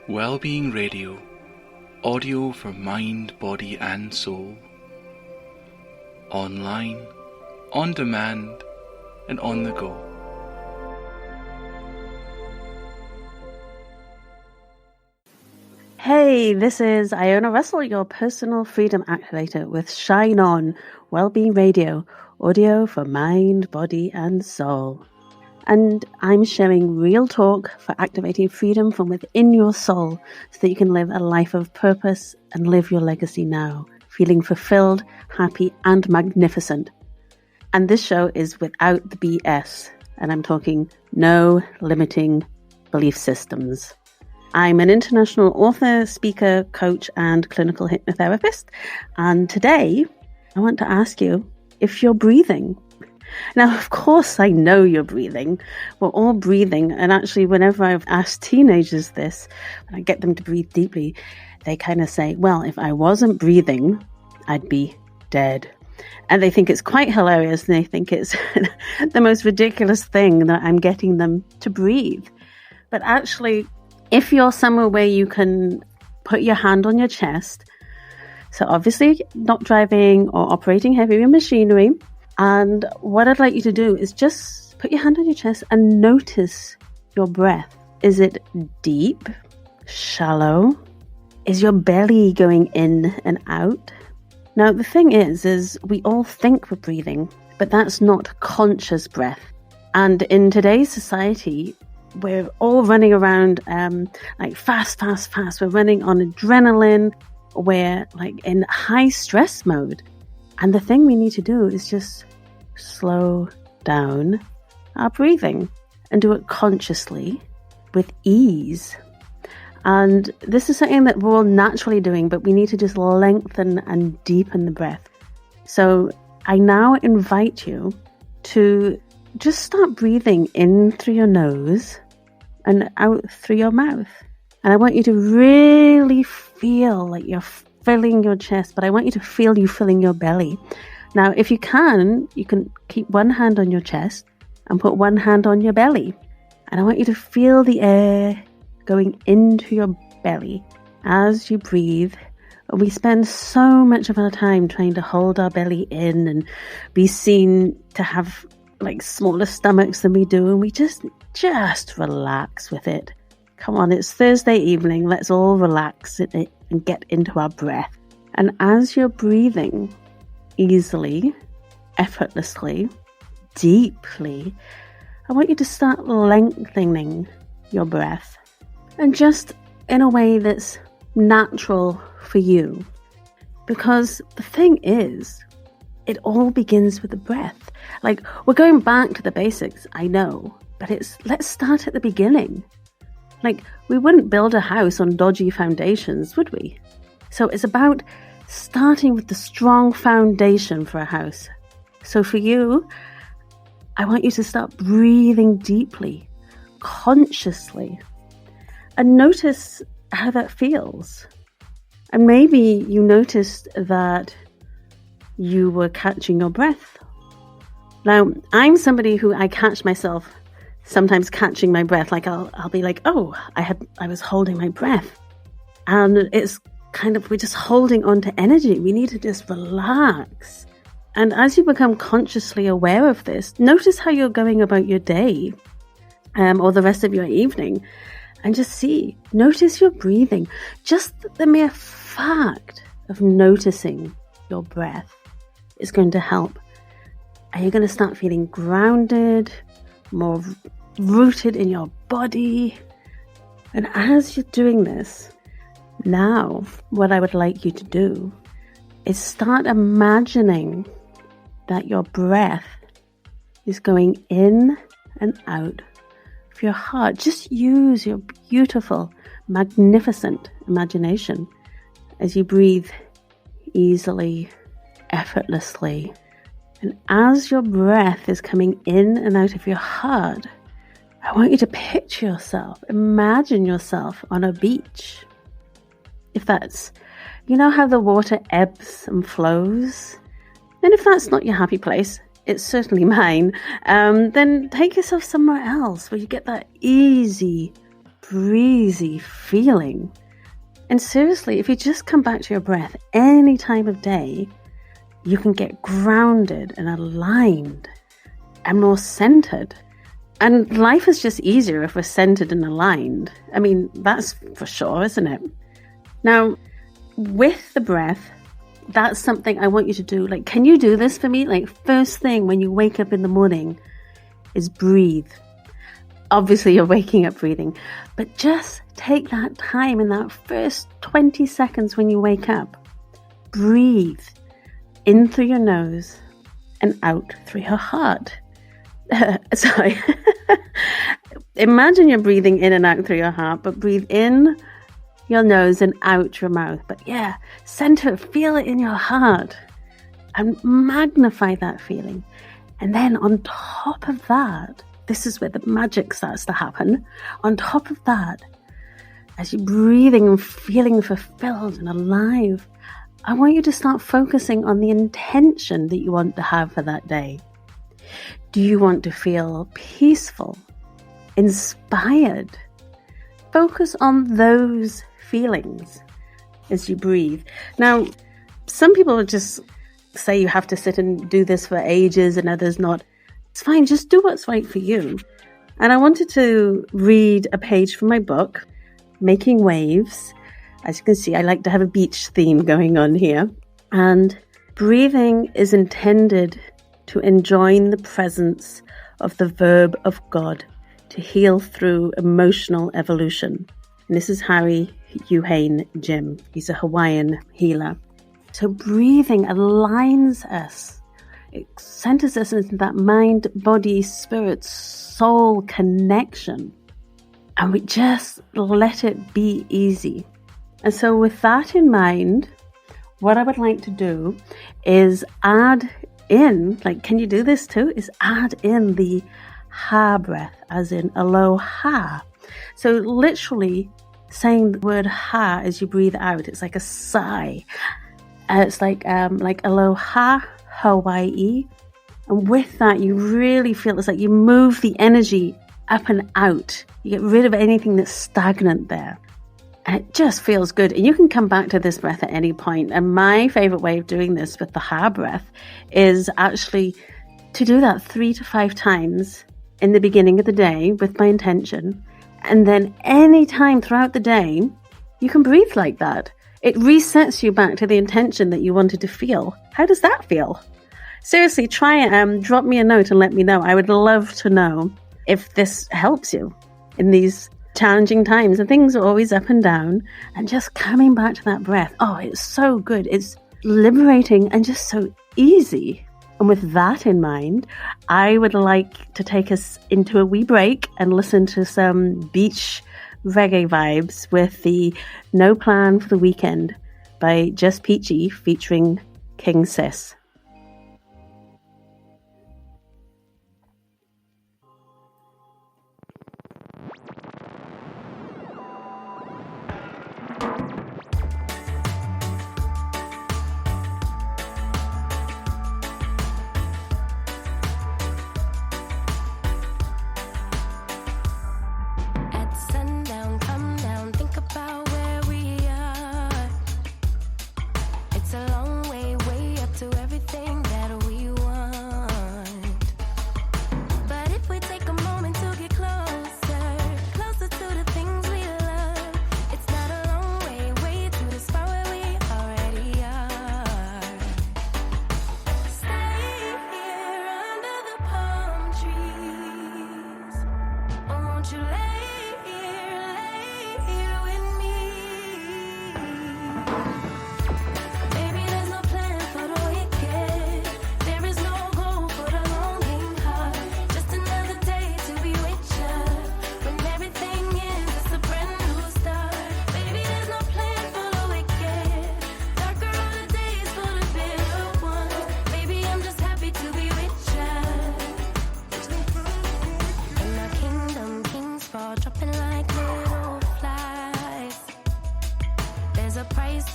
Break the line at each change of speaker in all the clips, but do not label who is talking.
Wellbeing Radio, audio for mind, body and soul. Online, on demand and on the go.
Hey, this is Iona Russell, your personal freedom activator with Shine On, Wellbeing Radio, audio for mind, body and soul. And I'm sharing real talk for activating freedom from within your soul so that you can live a life of purpose and live your legacy now, feeling fulfilled, happy and magnificent. And this show is without the BS, and I'm talking no limiting belief systems. I'm an international author, speaker, coach, and clinical hypnotherapist. And today, I want to ask you if you're breathing. Now, of course, I know you're breathing. We're all breathing. And actually, whenever I've asked teenagers this, when I get them to breathe deeply, they kind of say, well, if I wasn't breathing, I'd be dead. And they think it's quite hilarious. And they think it's the most ridiculous thing that I'm getting them to breathe. But actually, if you're somewhere where you can put your hand on your chest, so obviously not driving or operating heavy machinery, and what I'd like you to do is just put your hand on your chest and notice your breath. Is it deep, shallow? Is your belly going in and out? Now, the thing is we all think we're breathing, but that's not conscious breath. And in today's society, we're all running around like fast. We're running on adrenaline. We're like in high stress mode. And the thing we need to do is just slow down our breathing and do it consciously with ease. And this is something that we're all naturally doing, but we need to just lengthen and deepen the breath. So I now invite you to just start breathing in through your nose and out through your mouth. And I want you to really feel like you're filling your chest, but I want you to feel you filling your belly. Now, if you can keep one hand on your chest and put one hand on your belly. And I want you to feel the air going into your belly as you breathe. We spend so much of our time trying to hold our belly in and be seen to have like smaller stomachs than we do, and we just relax with it. Come on, it's Thursday evening. Let's all relax it and get into our breath. And as you're breathing easily, effortlessly, deeply, I want you to start lengthening your breath, and just in a way that's natural for you. Because the thing is, it all begins with the breath. Like, we're going back to the basics, I know, but let's start at the beginning. Like, we wouldn't build a house on dodgy foundations, would we? So it's about starting with the strong foundation for a house. So for you, I want you to start breathing deeply, consciously, and notice how that feels. And maybe you noticed that you were catching your breath. Now, I'm somebody who I catch myself sometimes catching my breath. Like I'll be like, oh, I was holding my breath. And it's kind of, we're just holding on to energy. We need to just relax. And as you become consciously aware of this, notice how you're going about your day or the rest of your evening. And just notice your breathing. Just the mere fact of noticing your breath is going to help. And you're going to start feeling grounded, more rooted in your body. And as you're doing this, now what I would like you to do is start imagining that your breath is going in and out of your heart. Just use your beautiful, magnificent imagination as you breathe easily, effortlessly. And as your breath is coming in and out of your heart, I want you to picture yourself, imagine yourself on a beach. If that's, you know how the water ebbs and flows? And if that's not your happy place, it's certainly mine, then take yourself somewhere else where you get that easy breezy feeling. And seriously, if you just come back to your breath any time of day, you can get grounded and aligned and more centered. And life is just easier if we're centered and aligned. I mean, that's for sure, isn't it? Now, with the breath, that's something I want you to do. Like, can you do this for me? Like, first thing when you wake up in the morning is breathe. Obviously, you're waking up breathing, but just take that time in that first 20 seconds when you wake up. Breathe in through your nose and out through your heart. Sorry. Imagine you're breathing in and out through your heart, but breathe in your nose and out your mouth. But yeah, center it, feel it in your heart and magnify that feeling. And then on top of that, this is where the magic starts to happen. On top of that, as you're breathing and feeling fulfilled and alive, I want you to start focusing on the intention that you want to have for that day. Do you want to feel peaceful, inspired? Focus on those feelings as you breathe. Now, some people would just say you have to sit and do this for ages and others not. It's fine, just do what's right for you. And I wanted to read a page from my book, Making Waves. As you can see, I like to have a beach theme going on here. And breathing is intended to enjoin the presence of the verb of God to heal through emotional evolution. And this is Harry Uhane Jim. He's a Hawaiian healer. So breathing aligns us. It centers us into that mind, body, spirit, soul connection. And we just let it be easy. And so with that in mind, what I would like to do is add in, like, can you do this too? Is add in the ha breath, as in aloha. So literally saying the word ha as you breathe out, it's like a sigh. It's like aloha, Hawaii. And with that, you really feel it's like you move the energy up and out. You get rid of anything that's stagnant there. And it just feels good. And you can come back to this breath at any point. And my favorite way of doing this with the ha breath is actually to do that 3 to 5 times in the beginning of the day with my intention. And then any time throughout the day, you can breathe like that. It resets you back to the intention that you wanted to feel. How does that feel? Seriously, try it. Drop me a note and let me know. I would love to know if this helps you in these challenging times. And things are always up and down. And just coming back to that breath. Oh, it's so good. It's liberating and just so easy. And with that in mind, I would like to take us into a wee break and listen to some beach reggae vibes with the No Plan for the Weekend by Just Peachy featuring King Sis.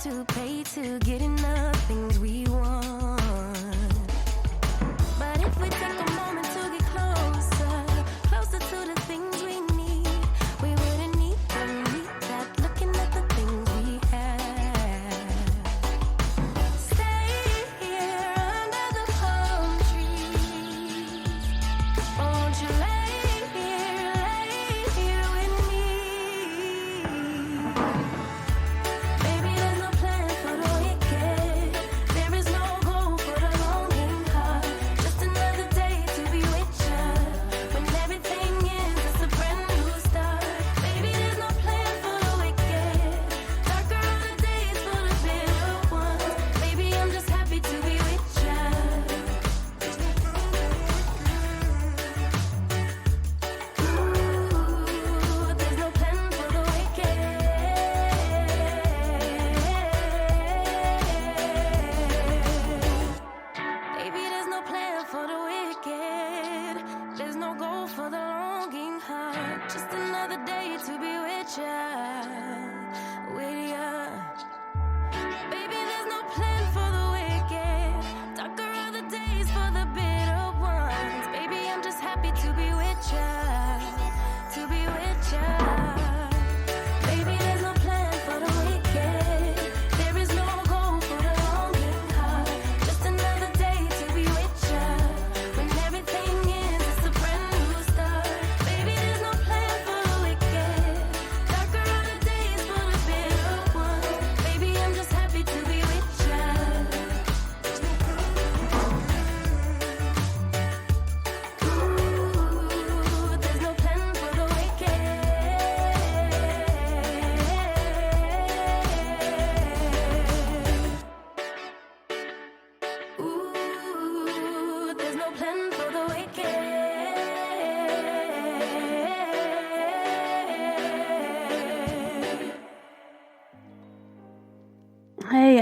To pay to get enough things we want. But if we take a moment to get closer to the things we need, we wouldn't need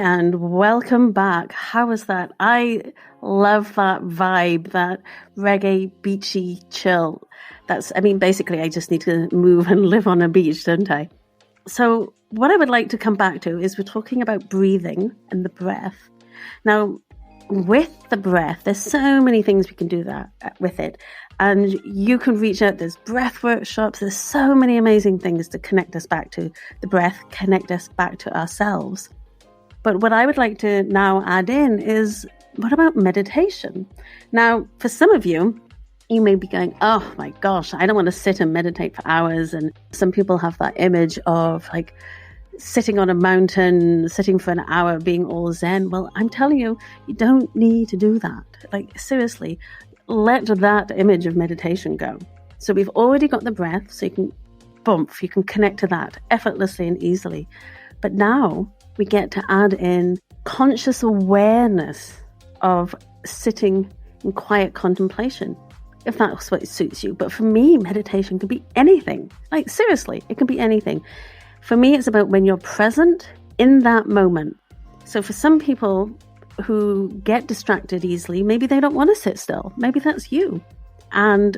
and welcome back. How was that? I love that vibe, that reggae, beachy chill. Basically I just need to move and live on a beach, don't I? So what I would like to come back to is we're talking about breathing and the breath. Now, with the breath, there's so many things we can do with it. And you can reach out, there's breath workshops, there's so many amazing things to connect us back to the breath, connect us back to ourselves. But what I would like to now add in is, what about meditation? Now, for some of you, you may be going, oh my gosh, I don't want to sit and meditate for hours. And some people have that image of like sitting on a mountain, sitting for an hour, being all zen. Well, I'm telling you, you don't need to do that. Like, seriously, let that image of meditation go. So we've already got the breath, so you can connect to that effortlessly and easily. But now we get to add in conscious awareness of sitting in quiet contemplation, if that's what suits you. But for me, meditation can be anything. Like, seriously, it can be anything. For me, it's about when you're present in that moment. So for some people who get distracted easily, maybe they don't want to sit still. Maybe that's you. And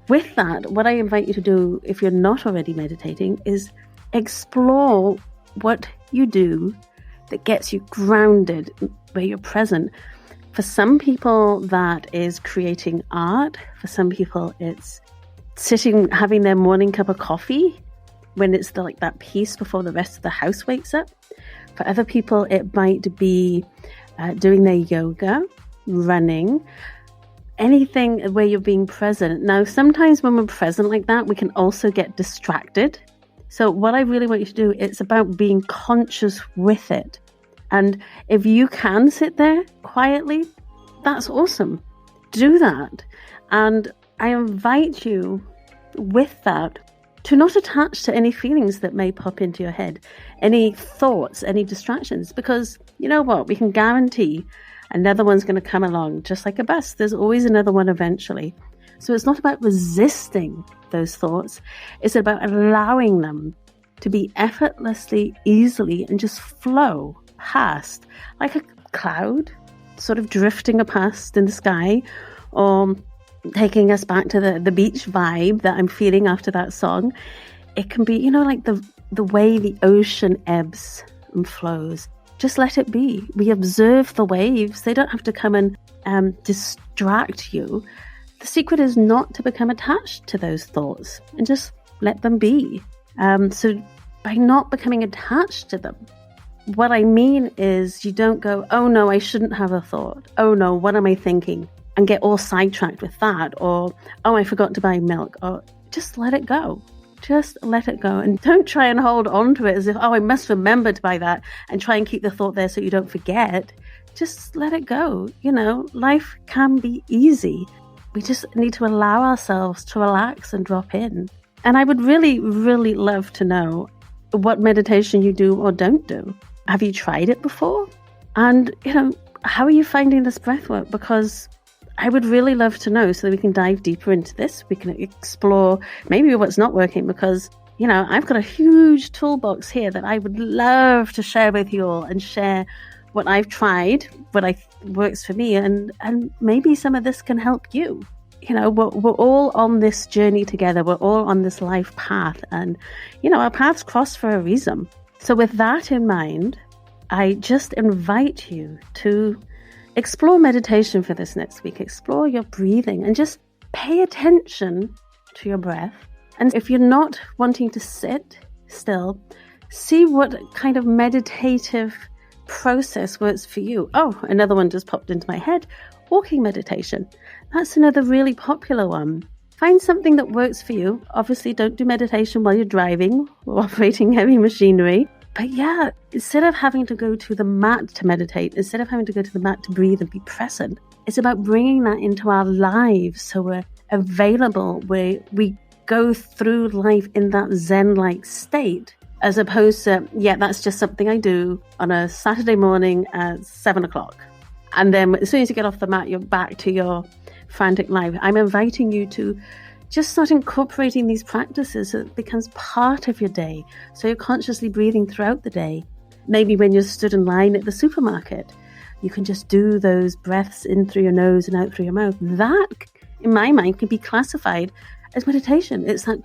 with that, what I invite you to do, if you're not already meditating, is explore what you do that gets you grounded, where you're present. For some people, that is creating art. For some people, it's sitting, having their morning cup of coffee when it's like that peace before the rest of the house wakes up. For other people, it might be doing their yoga, running, anything where you're being present. Now, sometimes when we're present like that, we can also get distracted. So what I really want you to do, it's about being conscious with it. And if you can sit there quietly, that's awesome. Do that. And I invite you with that to not attach to any feelings that may pop into your head, any thoughts, any distractions, because you know what? We can guarantee another one's going to come along, just like a bus. There's always another one eventually. So it's not about resisting those thoughts. It's about allowing them to be effortlessly, easily, and just flow past, like a cloud, sort of drifting past in the sky, or taking us back to the beach vibe that I'm feeling after that song. It can be, like the way the ocean ebbs and flows. Just let it be. We observe the waves. They don't have to come and distract you. The secret is not to become attached to those thoughts and just let them be. So by not becoming attached to them, what I mean is you don't go, oh no, I shouldn't have a thought. Oh no, what am I thinking? And get all sidetracked with that. Or, oh, I forgot to buy milk. Or just let it go. Just let it go. And don't try and hold on to it as if, oh, I must remember to buy that, and try and keep the thought there so you don't forget. Just let it go. Life can be easy. We just need to allow ourselves to relax and drop in. And I would really, really love to know what meditation you do or don't do. Have you tried it before? And, how are you finding this breath work? Because I would really love to know, so that we can dive deeper into this. We can explore maybe what's not working, because, I've got a huge toolbox here that I would love to share with you all, and share what I've tried, what works for me, and maybe some of this can help you. We're all on this journey together. We're all on this life path, and, our paths cross for a reason. So with that in mind, I just invite you to explore meditation for this next week. Explore your breathing and just pay attention to your breath. And if you're not wanting to sit still, see what kind of meditative process works for you. Oh, another one just popped into my head. Walking meditation. That's another really popular one. Find something that works for you. Obviously, don't do meditation while you're driving or operating heavy machinery. But yeah, instead of having to go to the mat to meditate, instead of having to go to the mat to breathe and be present, it's about bringing that into our lives so we're available, where we go through life in that Zen-like state, as opposed to, that's just something I do on a Saturday morning at 7:00. And then as soon as you get off the mat, you're back to your frantic life. I'm inviting you to just start incorporating these practices so it becomes part of your day. So you're consciously breathing throughout the day. maybe when you're stood in line at the supermarket, you can just do those breaths in through your nose and out through your mouth. That, in my mind, can be classified as meditation. It's that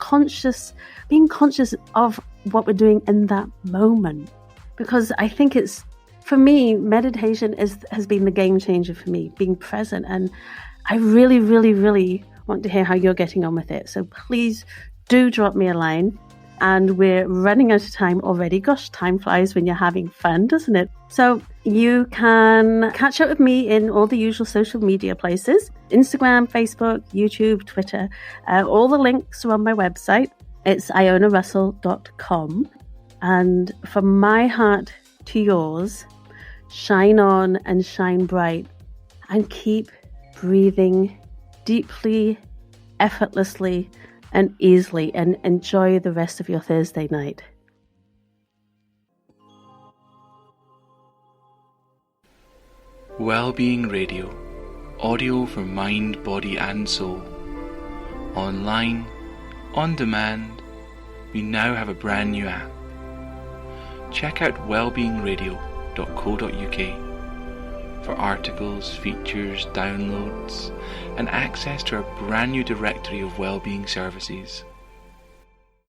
being conscious of what we're doing in that moment. Because I think for me, meditation has been the game changer for me, being present. And I really, really, really want to hear how you're getting on with it. So please do drop me a line. And we're running out of time already. Gosh, time flies when you're having fun, doesn't it? So you can catch up with me in all the usual social media places: Instagram, Facebook, YouTube, Twitter. All the links are on my website. It's ionarussell.com. And from my heart to yours, shine on and shine bright, and keep breathing deeply, effortlessly, and easily, and enjoy the rest of your Thursday night.
Wellbeing Radio, audio for mind, body and soul. Online, on demand, we now have a brand new app. Check out wellbeingradio.co.uk for articles, features, downloads, and access to our brand new directory of wellbeing services.